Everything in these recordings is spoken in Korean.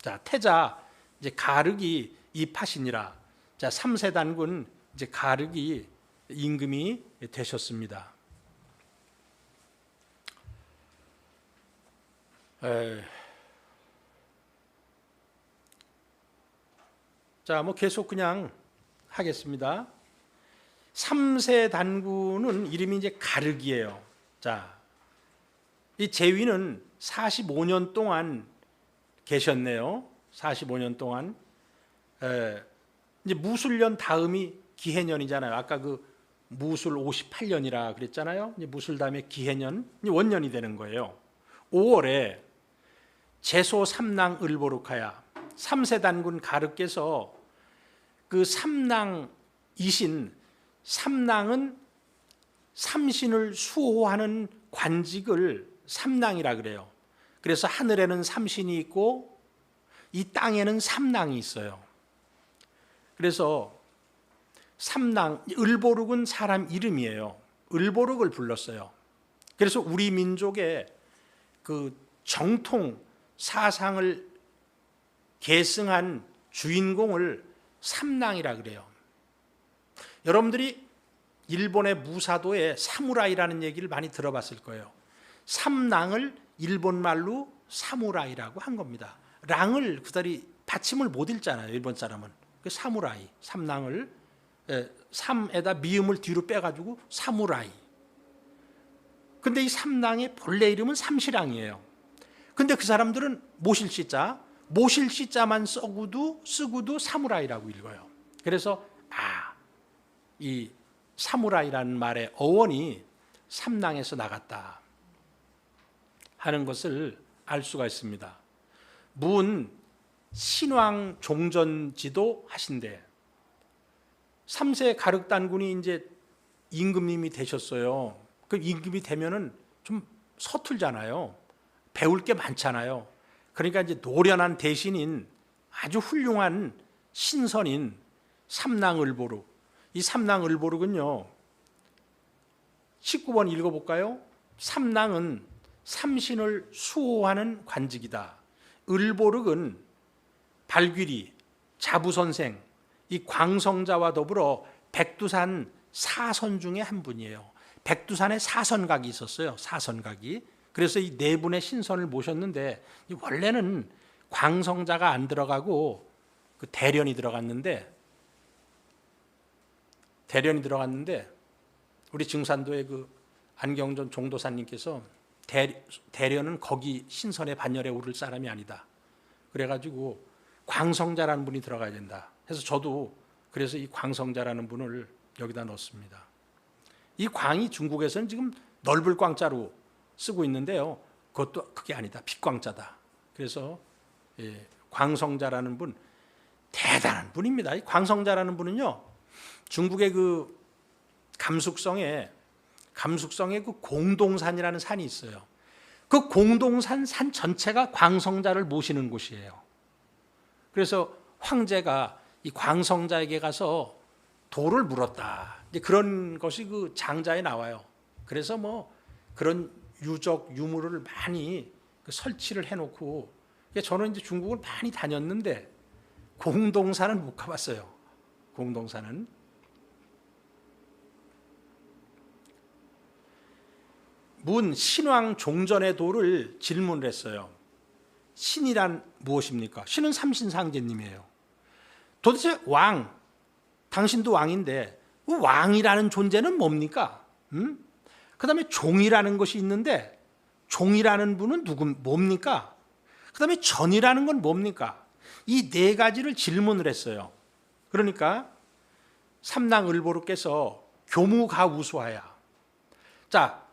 자, 태자 이제 가륵이 이파시니라. 자, 3세 단군 이제 가륵이 임금이 되셨습니다. 자, 뭐 계속 그냥 하겠습니다. 3세 단군은 이름이 이제 가륵이에요. 자, 이 제위는 45년 동안 계셨네요. 45년 동안. 이제 무술년 다음이 기해년이잖아요. 아까 그 무술 58년이라 그랬잖아요. 이제 무술 다음에 기해년, 원년이 되는 거예요. 5월에 제소 삼랑 을보룩하야 3세 단군 가륵께서 그 삼랑이신, 삼랑은 삼신을 수호하는 관직을 삼랑이라 그래요. 그래서 하늘에는 삼신이 있고 이 땅에는 삼랑이 있어요. 그래서 삼랑, 을보룩은 사람 이름이에요. 을보룩을 불렀어요. 그래서 우리 민족의 그 정통 사상을 계승한 주인공을 삼랑이라 그래요. 여러분들이 일본의 무사도에 사무라이라는 얘기를 많이 들어봤을 거예요. 삼랑을 일본말로 사무라이라고 한 겁니다. 랑을 그다리 받침을 못 읽잖아요. 일본 사람은. 그 사무라이, 삼랑을 삼에다 미음을 뒤로 빼가지고 사무라이. 근데 이 삼랑의 본래 이름은 삼시랑이에요. 근데 그 사람들은 모실시자만 쓰고도 사무라이라고 읽어요. 그래서 이 사무라이라는 말의 어원이 삼랑에서 나갔다 하는 것을 알 수가 있습니다. 문 신왕 종전지도 하신대. 3세 가륵 단군이 이제 임금님이 되셨어요. 그 임금이 되면은 좀 서툴잖아요. 배울 게 많잖아요. 그러니까 이제 노련한 대신인 아주 훌륭한 신선인 삼랑을보룩. 이 삼랑을보룩은요, 19번 읽어볼까요? 삼랑은 삼신을 수호하는 관직이다. 을보룩은 발귀리, 자부선생, 이 광성자와 더불어 백두산 사선 중에 한 분이에요. 백두산에 사선각이 있었어요. 사선각이. 그래서 이 네 분의 신선을 모셨는데 원래는 광성자가 안 들어가고 그 대련이 들어갔는데 우리 증산도의 그 안경전 종도사님께서 대련은 거기 신선의 반열에 오를 사람이 아니다. 그래가지고 광성자라는 분이 들어가야 된다. 그래서 저도 그래서 이 광성자라는 분을 여기다 넣었습니다. 이 광이 중국에서는 지금 넓을 광자로 쓰고 있는데요. 그것도 그게 아니다. 빛광자다. 그래서 광성자라는 분 대단한 분입니다. 이 광성자라는 분은요, 중국의 그 감숙성에 그 공동산이라는 산이 있어요. 그 공동산 산 전체가 광성자를 모시는 곳이에요. 그래서 황제가 이 광성자에게 가서 도를 물었다. 이제 그런 것이 그 장자에 나와요. 그래서 뭐 그런 유적 유물을 많이 설치를 해놓고, 저는 이제 중국을 많이 다녔는데 공동산은 못 가봤어요. 공동산은. 문 신왕 종전의 도를 질문을 했어요. 신이란 무엇입니까? 신은 삼신상제님이에요. 도대체 왕, 당신도 왕인데 왕이라는 존재는 뭡니까? 그 다음에 종이라는 것이 있는데 종이라는 분은 뭡니까? 그 다음에 전이라는 건 뭡니까? 이 네 가지를 질문을 했어요. 그러니까 삼랑을보룩께서 교무가우수하야. 자,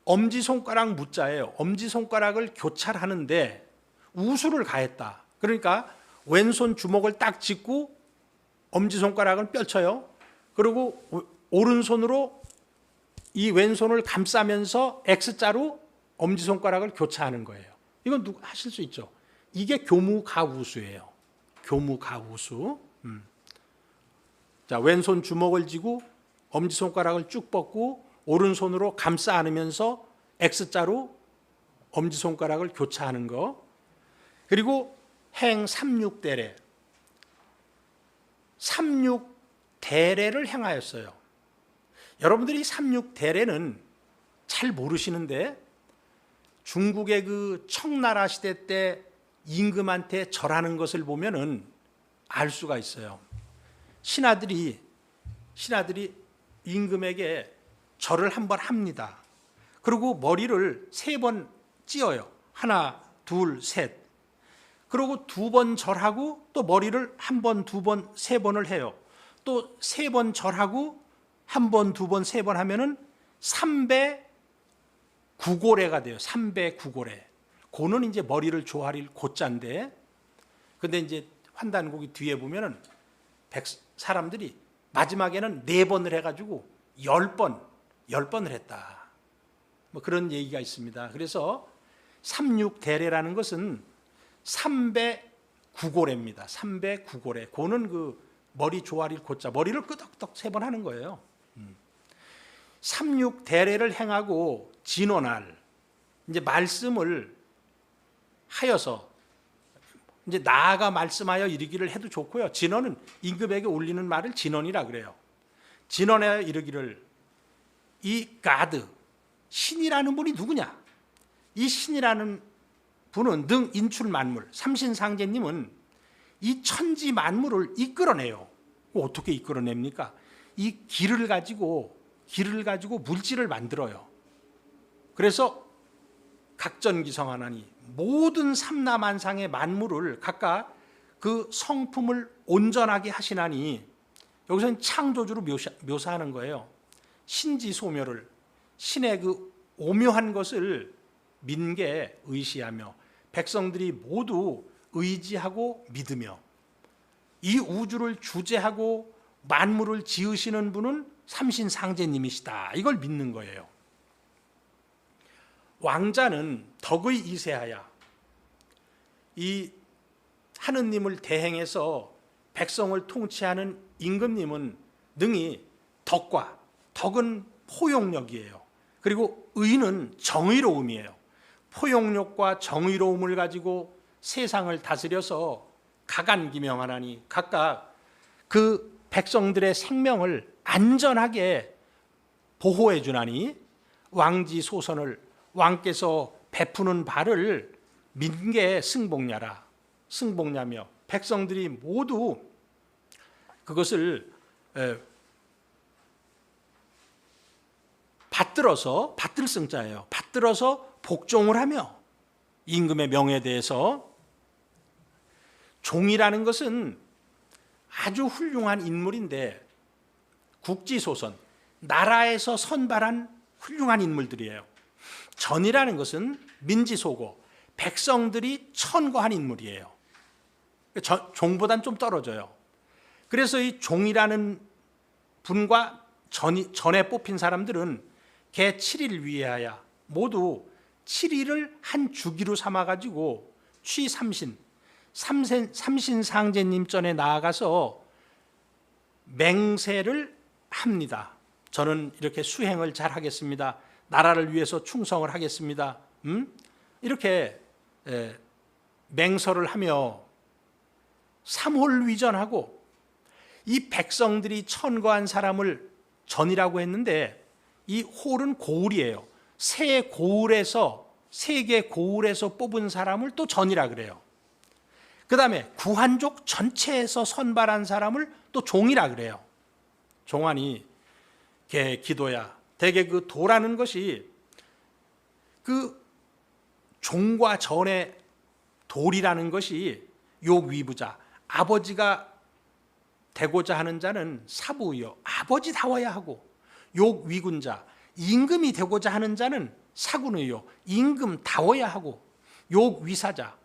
엄지손가락 무자예요. 엄지손가락을 교찰하는데 우수를 가했다. 그러니까 왼손 주먹을 딱 짚고 엄지손가락을 펼쳐요. 그리고 오른손으로 이 왼손을 감싸면서 X자로 엄지손가락을 교차하는 거예요. 이건 누구 하실 수 있죠. 이게 교무가우수예요. 교무가우수. 자, 왼손 주먹을 쥐고 엄지손가락을 쭉 뻗고 오른손으로 감싸 안으면서 X자로 엄지손가락을 교차하는 거. 그리고 행 삼육대례, 삼육대례를 행하였어요. 여러분들이 삼육대례는 잘 모르시는데 중국의 그 청나라 시대 때 임금한테 절하는 것을 보면은 알 수가 있어요. 신하들이 임금에게 절을 한번 합니다. 그리고 머리를 3번 찧어요. 하나, 둘, 셋. 그리고 2번 절하고 또 머리를 1번, 2번, 3번을 해요. 또 3번 절하고 1번, 2번, 3번 하면은 3배 구고래가 돼요. 3배 구고래. 고는 이제 머리를 조아릴 고자인데, 근데 이제 환단곡이 뒤에 보면은 사람들이 마지막에는 4번을 해가지고 10번을 했다. 뭐 그런 얘기가 있습니다. 그래서 삼육대례라는 것은 3배 구고래입니다. 3배 구고래. 고는 그 머리 조아릴 고자, 머리를 끄덕끄덕 3번 하는 거예요. 삼육대례를 행하고 진언할, 이제 말씀을 하여서 이제 나아가 말씀하여 이르기를 해도 좋고요. 진언은 임금에게 올리는 말을 진언이라 그래요. 진언하여 이르기를, 이 가드, 신이라는 분이 누구냐? 이 신이라는 분은 능 인출 만물, 삼신상제님은 이 천지 만물을 이끌어내요. 어떻게 이끌어냅니까? 이 기를 가지고 물질을 만들어요. 그래서 각전기성하나니 모든 삼라만상의 만물을 각각 그 성품을 온전하게 하시나니, 여기서는 창조주로 묘사하는 거예요. 신지소묘를, 신의 그 오묘한 것을 민계 의시하며 백성들이 모두 의지하고 믿으며 이 우주를 주재하고 만물을 지으시는 분은 삼신상제님이시다. 이걸 믿는 거예요. 왕자는 덕의 이세하야, 이 하느님을 대행해서 백성을 통치하는 임금님은 능히 덕은 포용력이에요. 그리고 의는 정의로움이에요. 포용력과 정의로움을 가지고 세상을 다스려서 가간기명하나니 각각 그 백성들의 생명을 안전하게 보호해 주나니, 왕지소선을 왕께서 베푸는 바를 민계 승복냐며 백성들이 모두 그것을 받들 승자예요. 받들어서 복종을 하며 임금의 명에 대해서. 종이라는 것은 아주 훌륭한 인물인데, 국지소선, 나라에서 선발한 훌륭한 인물들이에요. 전이라는 것은 민지소고, 백성들이 천거한 인물이에요. 종보단 좀 떨어져요. 그래서 이 종이라는 분과 전에 뽑힌 사람들은 개 7일 위하여 모두 7일을 한 주기로 삼아가지고 삼신상제님 전에 나아가서 맹세를 합니다. 저는 이렇게 수행을 잘 하겠습니다. 나라를 위해서 충성을 하겠습니다. 이렇게 맹설을 하며 삼홀위전하고, 이 백성들이 천거한 사람을 전이라고 했는데, 이 홀은 고울이에요. 세 개 고울에서 뽑은 사람을 또 전이라 그래요. 그 다음에 구한족 전체에서 선발한 사람을 또 종이라 그래요. 종하니 개 기도야. 대개 그 도라는 것이 그 종과 전의 돌이라는 것이 욕위부자, 아버지가 되고자 하는 자는 사부요, 아버지다워야 하고, 욕위군자, 임금이 되고자 하는 자는 사군의요, 임금다워야 하고, 욕위사자,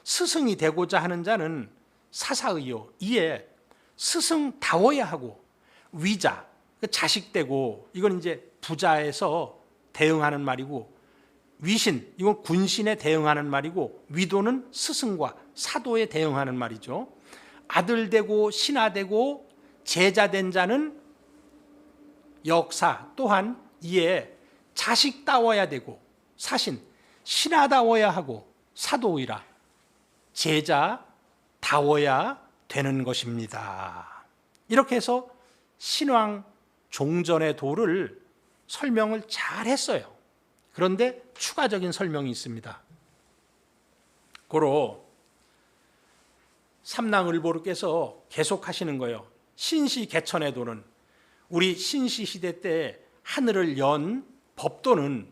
스승이 되고자 하는 자는 사사의요, 이에 스승다워야 하고, 위자, 자식되고, 이건 이제 부자에서 대응하는 말이고, 위신, 이건 군신에 대응하는 말이고, 위도는 스승과 사도에 대응하는 말이죠. 아들 되고 신하 되고 제자 된 자는 역사, 또한 이에 자식다워야 되고, 사신, 신하다워야 하고, 사도이라. 제자, 다워야 되는 것입니다. 이렇게 해서 신왕 종전의 도를 설명을 잘 했어요. 그런데 추가적인 설명이 있습니다. 고로 삼랑을보르께서 계속 하시는 거예요. 신시 개천의 도는 우리 신시 시대 때 하늘을 연 법도는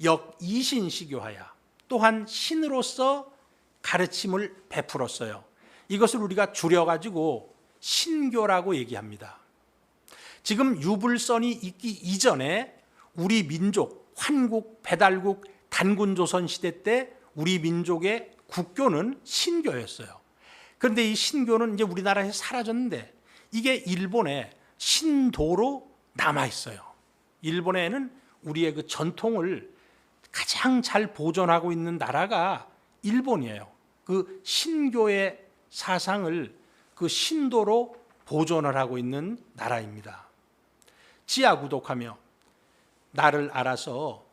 역이신시교하야, 또한 신으로서 가르침을 베풀었어요. 이것을 우리가 줄여가지고 신교라고 얘기합니다. 지금 유불선이 있기 이전에 우리 민족, 환국, 배달국, 단군조선 시대 때 우리 민족의 국교는 신교였어요. 그런데 이 신교는 이제 우리나라에서 사라졌는데 이게 일본의 신도로 남아있어요. 일본에는 우리의 그 전통을 가장 잘 보존하고 있는 나라가 일본이에요. 그 신교의 사상을 그 신도로 보존을 하고 있는 나라입니다. 지하구독하며 나를 알아서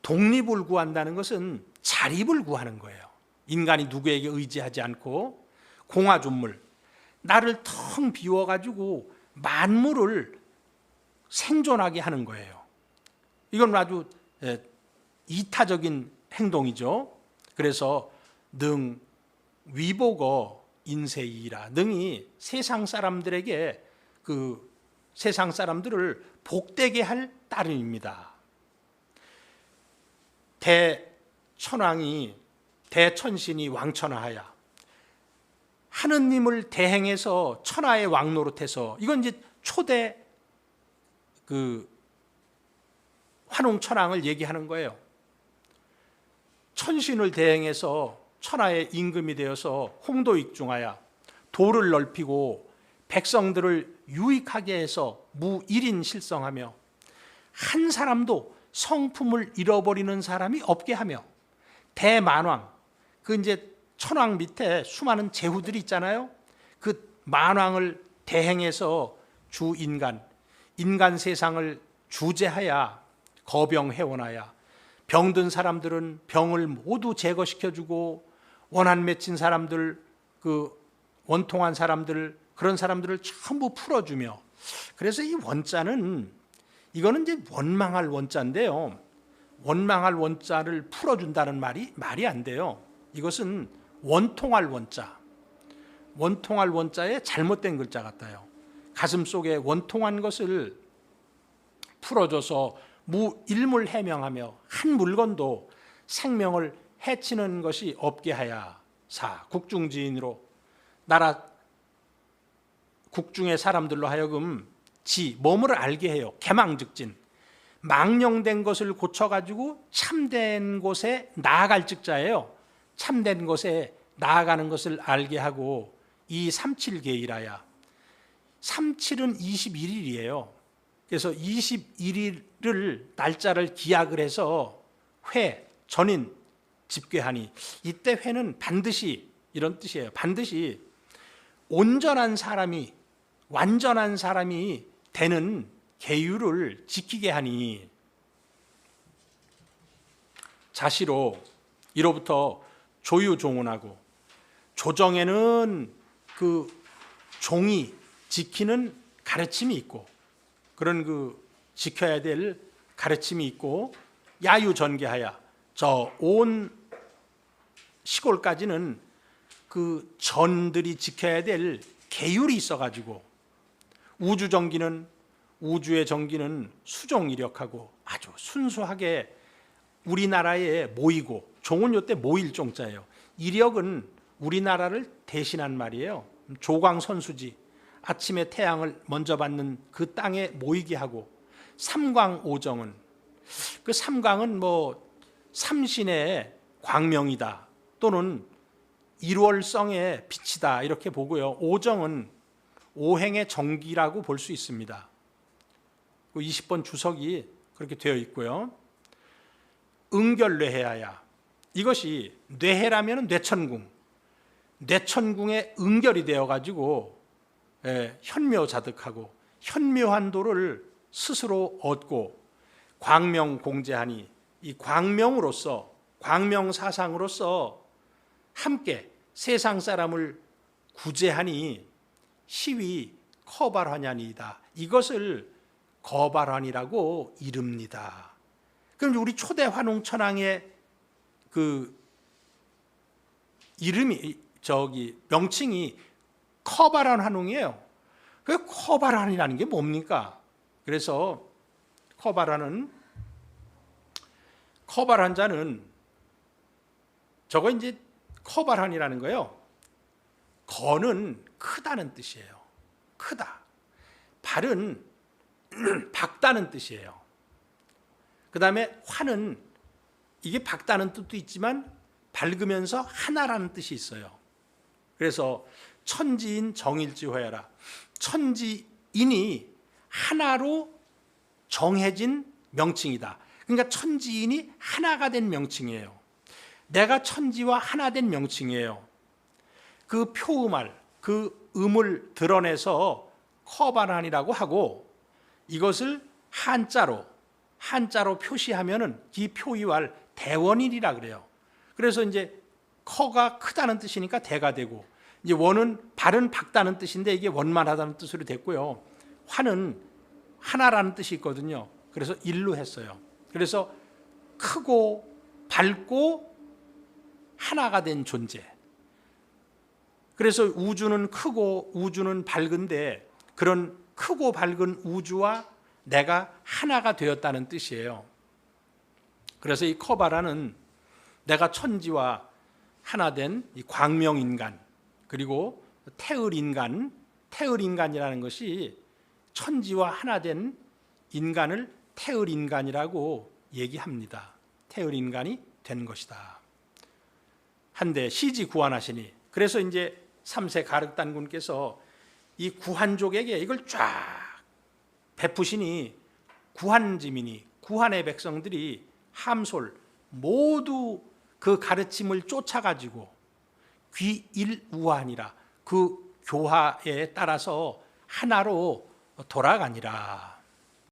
독립을 구한다는 것은 자립을 구하는 거예요. 인간이 누구에게 의지하지 않고 공화준물, 나를 텅 비워가지고 만물을 생존하게 하는 거예요. 이건 아주 이타적인 행동이죠. 그래서 능 위복어 인세이라, 능이 세상 사람들에게 그 세상 사람들을 복되게 할 따름입니다. 대천왕이 대천신이 왕천하야, 하느님을 대행해서 천하의 왕 노릇해서, 이건 이제 초대 그 환웅천왕을 얘기하는 거예요. 천신을 대행해서 천하의 임금이 되어서 홍도익중하야, 도를 넓히고 백성들을 유익하게 해서 무일인 실성하며 한 사람도 성품을 잃어버리는 사람이 없게 하며, 대만왕, 그 이제 천왕 밑에 수많은 제후들이 있잖아요. 그 만왕을 대행해서 주 인간 세상을 주재하야 거병해원하야, 병든 사람들은 병을 모두 제거시켜주고 원한 맺힌 사람들, 그 원통한 사람들, 그런 사람들을 전부 풀어주며, 그래서 이 원자는, 이거는 이제 원망할 원자인데요, 원망할 원자를 풀어준다는 말이 안 돼요. 이것은 원통할 원자, 원통할 원자에 잘못된 글자 같아요. 가슴 속에 원통한 것을 풀어줘서 무일물 해명하며 한 물건도 생명을 해치는 것이 없게 하야 사 국중지인으로, 나라 국중의 사람들로 하여금 몸을 알게 해요. 개망즉진, 망령된 것을 고쳐가지고 참된 곳에 나아갈 즉자예요. 참된 곳에 나아가는 것을 알게 하고, 이 삼칠계일하야, 삼칠은 21일이에요. 그래서 21일을 날짜를 기약을 해서 회, 전인, 집괴하니, 이때 회는 반드시 이런 뜻이에요. 반드시 온전한 사람이, 완전한 사람이 되는 계율을 지키게 하니, 자시로 이로부터 조유종언하고, 조정에는 그 종이 지키는 가르침이 있고, 그런 그 지켜야 될 가르침이 있고, 야유전개하야, 저 온 시골까지는 그 전들이 지켜야 될 계율이 있어가지고, 우주정기는, 우주의 정기는 수종이력하고 아주 순수하게 우리나라에 모이고, 종은 요때 모일 종자예요. 이력은 우리나라를 대신한 말이에요. 조광선수지, 아침에 태양을 먼저 받는 그 땅에 모이게 하고, 삼광오정은, 그 삼광은 뭐 삼신의 광명이다, 또는 일월성의 빛이다, 이렇게 보고요. 오정은 오행의 정기라고 볼 수 있습니다. 20번 주석이 그렇게 되어 있고요. 응결뇌해야, 이것이 뇌해라면 뇌천궁, 뇌천궁에 응결이 되어가지고 현묘자득하고 현묘한 도를 스스로 얻고, 광명공제하니, 이 광명으로서, 광명사상으로서 함께 세상 사람을 구제하니 시위 커발환이다. 이것을 거발환이라고 이릅니다. 그럼 우리 초대 환웅천왕의 그 이름이 명칭이 커발환 환웅이에요. 그 커발환이라는 게 뭡니까? 그래서 커발환자는 저거 이제 커발환이라는 거요. 거는 크다는 뜻이에요. 크다. 발은 밝다는 뜻이에요. 그 다음에 환은 이게 밝다는 뜻도 있지만 밝으면서 하나라는 뜻이 있어요. 그래서 천지인 정일지화여라. 천지인이 하나로 정해진 명칭이다. 그러니까 천지인이 하나가 된 명칭이에요. 내가 천지와 하나 된 명칭이에요. 그 표음할, 그 음을 드러내서 커발환이라고 하고 이것을 한자로 표시하면은 이 표의할 대원일이라 그래요. 그래서 이제 커가 크다는 뜻이니까 대가 되고, 이제 원은 발은 밝다는 뜻인데 이게 원만하다는 뜻으로 됐고요. 환은 하나라는 뜻이 있거든요. 그래서 일로 했어요. 그래서 크고 밝고 하나가 된 존재. 그래서 우주는 크고 우주는 밝은데 그런 크고 밝은 우주와 내가 하나가 되었다는 뜻이에요. 그래서 이 커바라는 내가 천지와 하나 된 이 광명인간, 그리고 태을인간이라는 것이 천지와 하나 된 인간을 태을인간이라고 얘기합니다. 태을인간이 된 것이다. 한데 시지 구한하시니, 그래서 이제 3세 가륵단군께서 이 구한족에게 이걸 쫙 베푸시니 구한지민이, 구한의 백성들이 함솔 모두 그 가르침을 쫓아가지고 귀일우한이라 그 교화에 따라서 하나로 돌아가니라.